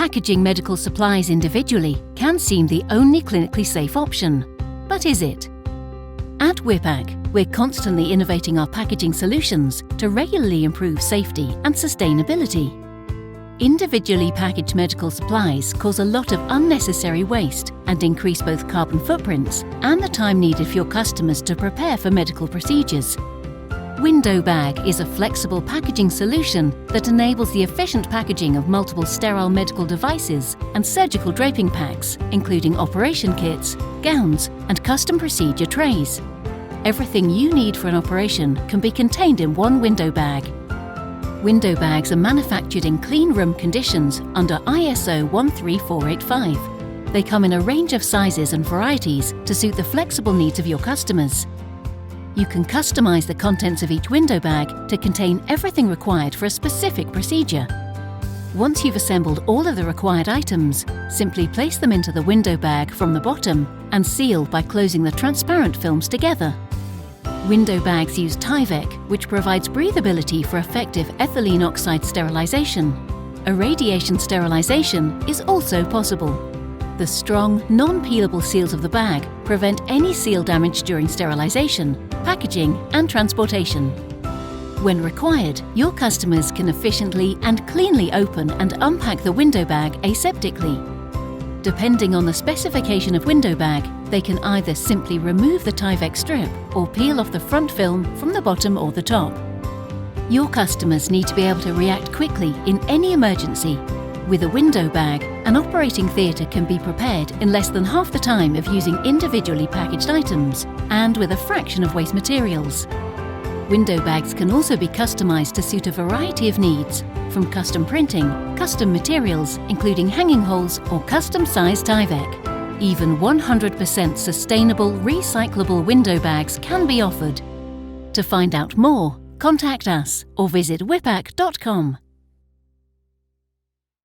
Packaging medical supplies individually can seem the only clinically safe option. But is it? At Wipak, we're constantly innovating our packaging solutions to regularly improve safety and sustainability. Individually packaged medical supplies cause a lot of unnecessary waste and increase both carbon footprints and the time needed for your customers to prepare for medical procedures. Windowbag is a flexible packaging solution that enables the efficient packaging of multiple sterile medical devices and surgical draping packs, including operation kits, gowns, and custom procedure trays. Everything you need for an operation can be contained in one Windowbag. Windowbags are manufactured in clean room conditions under ISO 13485. They come in a range of sizes and varieties to suit the flexible needs of your customers. You can customize the contents of each Windowbag to contain everything required for a specific procedure. Once you've assembled all of the required items, simply place them into the Windowbag from the bottom and seal by closing the transparent films together. Windowbags use Tyvek, which provides breathability for effective ethylene oxide sterilization. Irradiation sterilization is also possible. The strong, non-peelable seals of the bag prevent any seal damage during sterilization, packaging, and transportation. When required, your customers can efficiently and cleanly open and unpack the Windowbag aseptically. Depending on the specification of Windowbag, they can either simply remove the Tyvek strip or peel off the front film from the bottom or the top. Your customers need to be able to react quickly in any emergency. With a Windowbag, an operating theatre can be prepared in less than half the time of using individually packaged items and with a fraction of waste materials. Windowbags can also be customised to suit a variety of needs, from custom printing, custom materials including hanging holes or custom-sized Tyvek. Even 100% sustainable, recyclable Windowbags can be offered. To find out more, contact us or visit wipak.com.